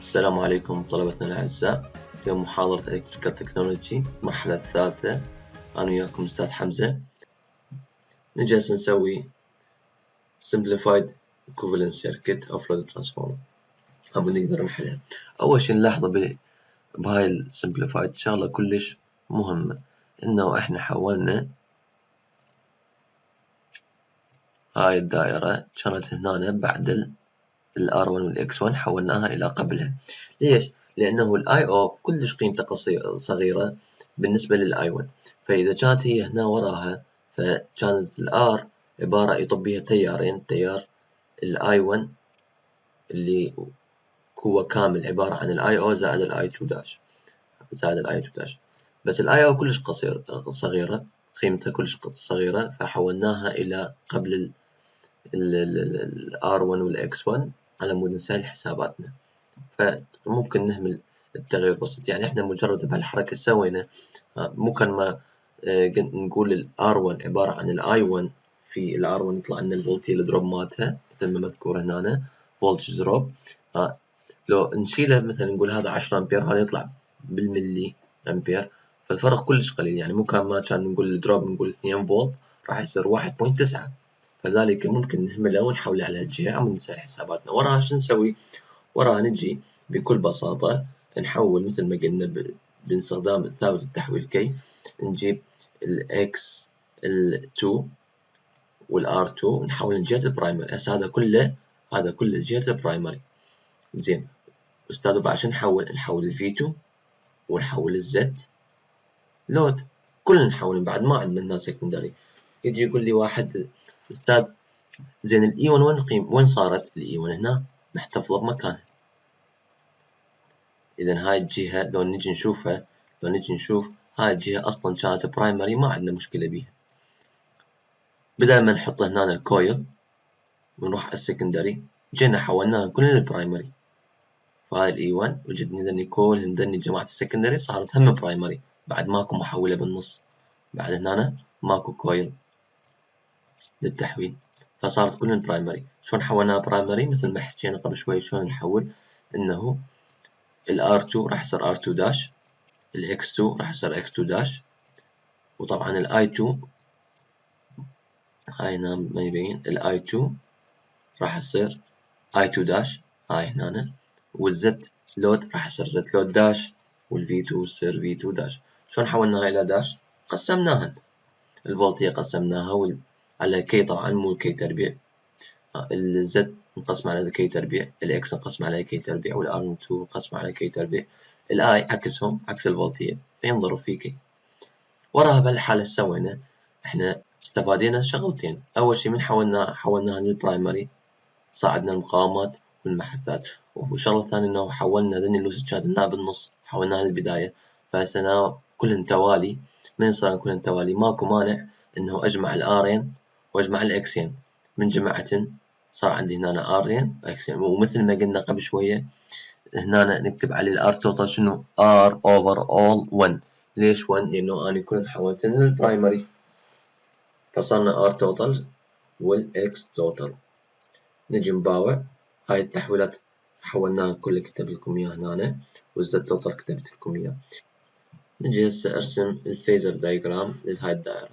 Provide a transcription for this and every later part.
السلام عليكم طلبتنا الأعزاء. اليوم محاضرة إلكتريكال تكنولوجي المرحلة الثالثة. أنا وياكم أستاذ حمزة. نجلس نسوي Simplified Equivalent Circuit of Load Transformer. أبو نقدر نحلها. أول شي نلاحظه بهاي ال Simplified شغلة كلش مهمة، إنه إحنا حولنا هاي الدائرة كانت هنا بعد ال R1 وال X1 حولناها إلى قبلها. ليش؟ لأنه ال I/O كلش قيمته صغيرة بالنسبة لل I1، فإذا كانت هي هنا وراها فكانت ال R عبارة يطب بيها تيارين، تيار ال I1 اللي هو كامل عبارة عن ال I/O زائد ال I2 داش زائد ال I2 داش، بس ال I/O كلش صغيرة، قيمتها كلش صغيرة، فحولناها إلى قبل ال R1 وال X1 على مود نسهل حساباتنا. فممكن نهمل التغيير بسيط، يعني احنا مجرد بهالحركة سوينا مو كان ما نقول ال R1 عبارة عن ال I1 في ال R1 يطلع لنا الفولتية الدروب مالتها مثل ما مذكور هنا فولتج دروب. لو نشيله مثلا نقول هذا 10 أمبير، هذا يطلع بالملي أمبير، فالفرق كلش قليل. يعني مو كان ما كان نقول الدروب نقول 2 فولت راح يصير 1.9، فذلك ممكن نهمله ونحوله على الجهة أو نسهل حساباتنا. وراها شو نسوي؟ وراها نجي بكل بساطة نحول مثل ما قلنا باستخدام الثابت التحويل كي، نجيب ال X ال 2 وال R2 نحول جهة البرايمري. هسه هذا كله جهة البرايمري. زين أستاذ بعد شو نحول ال V2 ونحول الزد لود، كلنا نحول. بعد ما عندنا هنا سكندري. يجي يقول لي واحد أستاذ زين ال E1 وين صارت؟ ال E1 هنا محتفظة بمكانها. إذا هاي الجهة لو نجي نشوف هاي الجهة أصلا كانت برايمري، ما عندنا مشكلة بيها. بدل ما نحط هنا الكويل ونروح على السكندري، جينا حولناها كلها للبرايمري. فهاي الإي 1 وجدنا كل هندني جماعة السكندري صارت هم برايمري، بعد ماكو محولة بالنص، بعد هنا ماكو كويل للتحويل، فصارت كلها برايمري. شلون حولناها برايمري؟ مثل ما حكينا قبل شوي شلون نحول، إنه ال R2 راح يصير R2 داش، ال X2 راح يصير X2 داش، وطبعا ال I2 هاي هنا ما يبين، ال I2 راح يصير I2 داش هاي هنا، والزد لود راح يصير زد لود داش، والV2 يصير V2 داش. شلون حولناها إلى داش؟ قسمناها الفولتية، قسمناها على كي، طبعا مو كي تربيع. الزد نقسم على كي تربيع، الإكس نقسم على كي تربيع، والR2 نقسم على كي تربيع، الآي عكسهم عكس الفولتية فينضرب في كي. وراها بهالحالة سوينا احنا استفادينا شغلتين. أول شي من حولناها للبرايمري، صعدنا المقاومات والمحثات، والشغلة الثانية إنه حولنا ذني اللوسجات هنا بالنص، حولناها للبداية. فهسه كلهن توالي، من صار كلهن توالي ماكو مانع إنه أجمع الآرين وأجمع الإكسين. من جمعتن صار عندي هنا آرين وإكسين، ومثل ما قلنا قبل شوية هنا نكتب عليه الآر توتال شنو؟ R over all 1. ليش 1؟ لأنه أنا كنت حولتن للبرايمري، فصارنا R توتال والإكس توتال. نجي نباوع هاي التحويلات، حولناها كلها كتبت لكم إياها هنا، والزد توتال كتبت لكم إياه. نجي هسه أرسم الفيزر دايجرام لهاي الدائرة.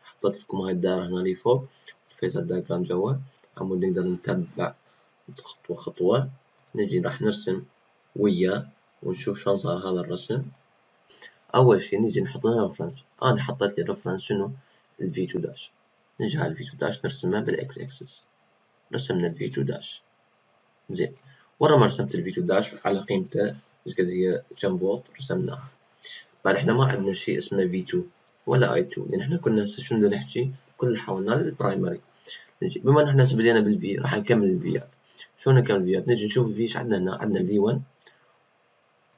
حطيت لكم هاي الدائرة هنا لي فوق، الفيزر دايجرام جوا، عمود نقدر نتبع خطوة خطوة. نجي راح نرسم وياه ونشوف شلون صار هذا الرسم. أول شي نجي نحط لنا ريفرنس. أنا حطيت لي ريفرنس شنو؟ ال V2 داش. نجي هاي ال V2 داش نرسمها بالإكس إكسس، رسمنا ال V2 داش. زين، ورا ما رسمت ال V2 داش على قيمته ايش قد هي كم فولت رسمناها. بعد احنا ما عندنا شيء اسمه V2 ولا I2، لأن احنا كنا هسه شنو بدنا نحكي؟ كل حولناه للبرايمري. نجي بما ان احنا هسه بدينا بالفي، راح نكمل الفيات. شلون نكمل الفيات؟ نجي نشوف الفي ايش عندنا هنا. عندنا V1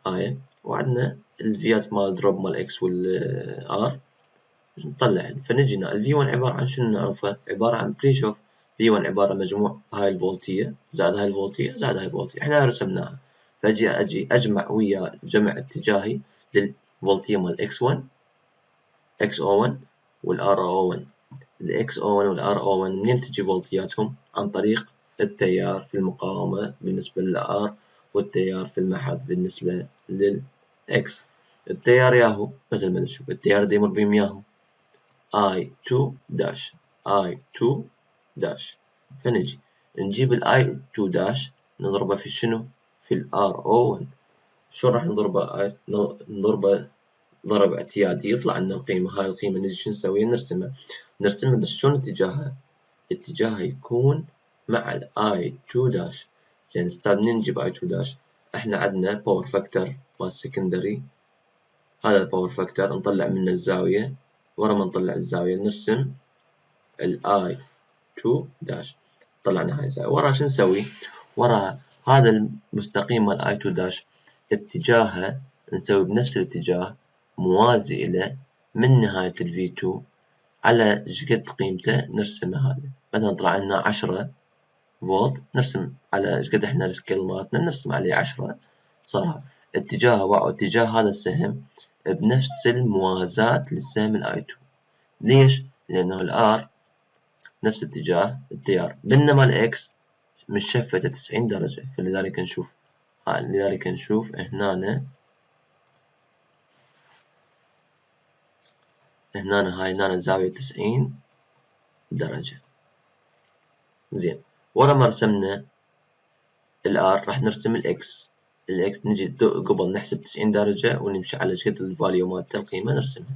هاي، وعندنا الفيات مال دروب مال اكس والار نطلعهن. فنجي هنا ال V1 عبارة عن شنو نعرفه؟ عبارة عن بريشوف. V1 عبارة عن مجموع هاي الفولتية زائد هاي الفولتية زائد هاي الفولتية، احنا رسمناها. أجي أجمع ويا جمع اتجاهي للفولتية مال X1 XO1 والRO1. ال XO1 والRO1 منين تجي فولتياتهم؟ عن طريق التيار في المقاومة بالنسبة للR والتيار في المحض بالنسبة للإكس. التيار ياهو مثل ما نشوف التيار دي يمر بهم ياهو I2 داش I2 داش. فنجي نجيب ال I2 داش نضربه في شنو؟ في ال RO1. شو راح نضربه؟ نضربه ضرب اعتيادي يطلع لنا القيمة. هاي القيمة نجي شو نسوي؟ نرسمها بس شلون اتجاهها؟ اتجاهها يكون مع ال I2 داش. زين استاذ منين نجيب I2 داش؟ احنا عندنا باور فاكتور مال سكندري، هذا الباور فاكتور نطلع منه الزاوية، ورا ما نطلع الزاوية نرسم ال I2 داش. طلعنا هاي الزاوية، ورا شو نسوي؟ ورا هذا المستقيم مال I2 داش اتجاهه نسوي بنفس الاتجاه موازي إلى من نهاية ال V2 على شقد قيمته نرسمه. هذا مثلا طلع لنا 10 فولت، نرسم على شقد احنا السكيل مالتنا نرسم عليه 10، صار اتجاهه اتجاه هذا السهم بنفس الموازاة للسهم ال I2. ليش؟ لأنه ال R نفس اتجاه التيار، بينما ال X مشفته 90 درجة، فلذلك نشوف هنا هاي هنا زاوية 90 درجة. زين ورا ما رسمنا الار راح نرسم الاكس. نجي قبل نحسب 90 درجة ونمشي على شكل الفاليو مالت القيمة نرسمها.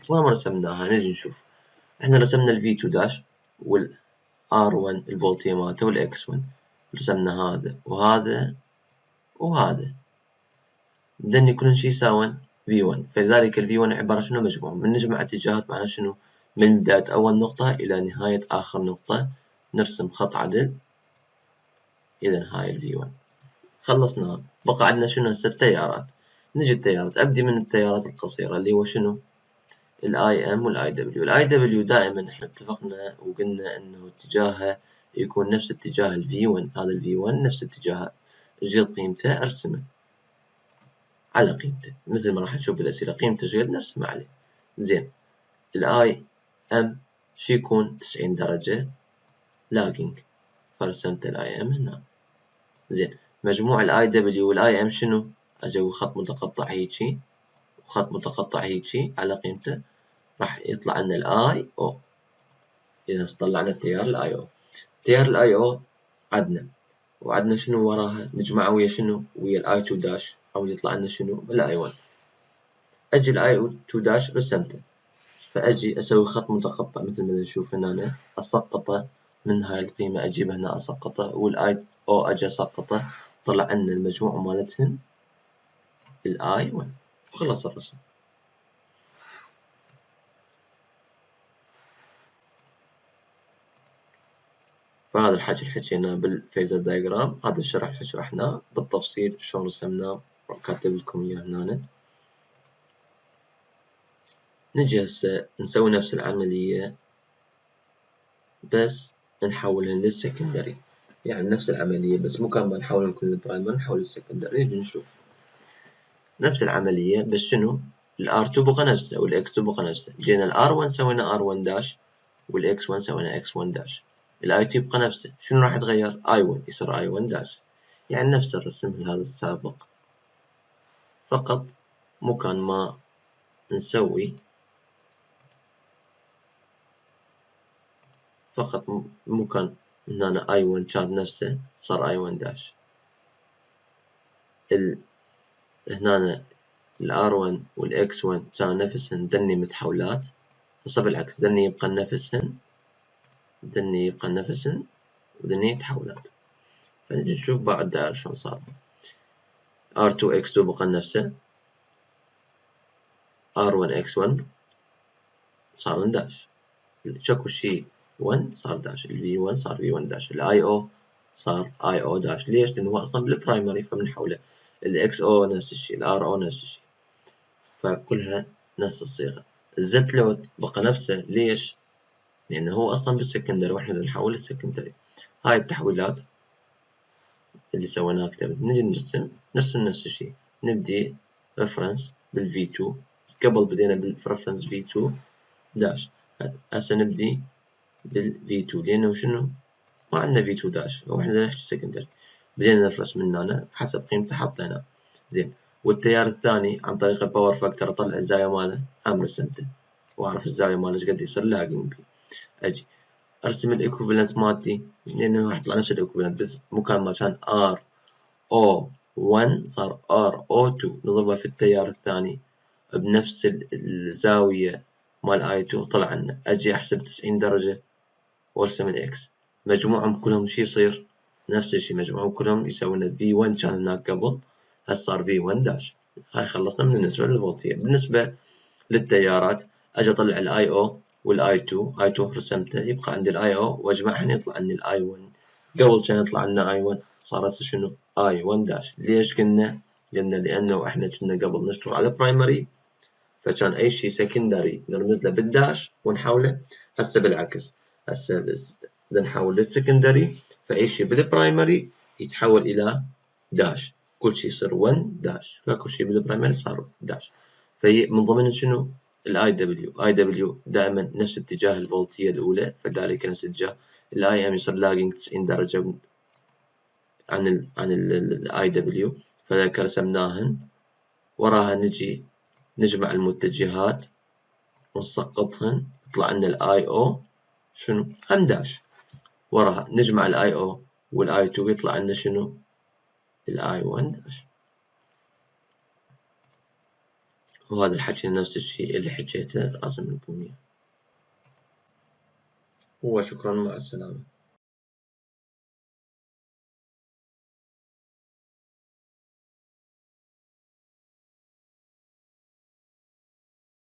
ورا ما رسمناها نجي نشوف احنا رسمنا ال V2 داش وال R1 الفولتية مالته وال X1، رسمنا هذا وهذا وهذا، بدن يكون شي يساوون V1، فلذلك ال V1 عبارة شنو؟ مجموع من نجمع اتجاهات معنا شنو؟ من بداية أول نقطة إلى نهاية آخر نقطة نرسم خط عدل. إذا هاي ال V1 خلصنا. بقى عندنا شنو هسه؟ التيارات. نجي التيارات، أبدي من التيارات القصيرة اللي هو شنو؟ ال IM وال IW. ال IW دائما احنا اتفقنا وقلنا انه اتجاهها يكون نفس اتجاه ال V1، هذا ال V1 نفس اتجاهه، جيت قيمته ارسمه على قيمته مثل ما راح نشوف بالأسئلة، قيمته جيت نرسمه عليه. زين ال IM شو يكون؟ 90 درجة لاجينج، فرسمت ال IM هنا. زين مجموع ال IW وال IM شنو؟ أسوي خط متقطع هيجي وخط متقطع هيجي على قيمته، راح يطلع لنا ال IO. إذا طلعنا التيار ال IO. تيار ال IO عدنا، وعدنا شنو وراها؟ نجمعه ويا شنو؟ ويا ال I2 داش، حاول يطلع لنا شنو؟ ال I1. أجي ال I2 داش رسمته، فأجي أسوي خط متقطع مثل ما نشوف هنا، أسقطه من هاي القيمة أجيبه هنا أسقطه، وال IO أجي أسقطه، طلع لنا المجموع مالتهن ال I1 وخلص الرسم. فهذا الحكي اللي حكيناه بالفيزر دايجرام، هذا الشرح اللي شرحناه بالتفصيل شلون رسمناه كاتب لكم اياه هنا. نجي هسه نسوي نفس العملية بس نحولهن للسكندري، يعني نفس العملية بس مو كان ما نحولهن كل البرايمري نحول للسكندري. نجي نشوف نفس العملية بس شنو؟ ال R2 بقى نفسه وال X2 بقى نفسه، جينا ال R1 سوينا R1 داش وال X1 سوينا X1 داش. ال I2 يبقى نفسه، شنو راح يتغير؟ I1 يصير I1 داش، يعني نفس الرسم هذا السابق، فقط مكان ما نسوي مكان هنا I1 كان نفسه صار I1 داش. هنا ال R1 وال X1 كان نفسهن ذني متحولات، هسه بالعكس ذني يبقى نفسهن وذني تحولات. فنجي نشوف باع الدائرة شلون صار. R2 X2 بقى نفسه، R1 X1 صار داش، شكو شي 1 صار داش، ال V1 صار V1 داش، ال IO صار IO داش. ليش؟ لأنه هو أصلا بالبرايمري فبنحوله. ال XO نفس الشي، ال RO نفس الشي، فكلها نفس الصيغة. الزت لود بقى نفسه. ليش؟ لأنه هو أصلا بالسكندري وإحنا بدنا نحول السكندري. هاي التحويلات اللي سويناها كتبت. نجي نرسم نفس الشي، نبدي ريفرنس بال V2، قبل بدينا بالريفرنس V2 داش، هسه نبدي بال V2 لأنه شنو؟ ما عندنا V2 داش، هو إحنا بدنا نحكي سكندري. بدينا نفرس من هنا حسب قيمته حطينا زين. والتيار الثاني عن طريق الباور فاكتور أطلع الزاوية ماله هم رسمته وأعرف الزاوية ماله ايش قد يصير لاجنج بي. أجي أرسم الإيكوفالنت مالتي لأنه راح يطلع نفس الإيكوفالنت بس مكان ما كان R O 1 صار R O 2 نضربها في التيار الثاني بنفس الزاوية مال I 2 طلع لنا. أجي أحسب 90 درجة وأرسم الإكس مجموعهم كلهم شي يصير نفس الشيء مجموعهم كلهم يسوون V1 كان هناك قبل هسه صار V1 داش. هاي خلصنا من بالنسبة للفولتية. بالنسبة للتيارات أجي أطلع ال IO وال I2 I2 رسمته يبقى عندي ال IO وأجمعهن يطلع عندي ال I1 قبل كان يطلع لنا I1 صار هسه شنو I1 داش. ليش قلنا لأنه إحنا كنا قبل نشتغل على برايمري فكان أي شيء سكندري نرمز له بالداش ونحوله. هسه بالعكس هسه بدنا نحول للسكندري فأي شيء بالبرايمري يتحول إلى داش كل شيء يصير 1 داش فكل شيء بالبرايمري صار داش. في من ضمن شنو الاي دبليو دائما نفس اتجاه الفولتية الأولى فذلك نفس اتجاه الاي ام يصير لاجنج 90 درجة عن الاي دبليو فذلك رسمناهن. وراها نجي نجمع المتجهات ونسقطهن يطلع لنا الاي او شنو هم داش. وراها نجمع الاي او والاي 2 يطلع لنا شنو الاي 1 داش. وهذا الحكي نفس الشيء اللي حكيته راسم لكم اياه. وشكرا مع السلامة.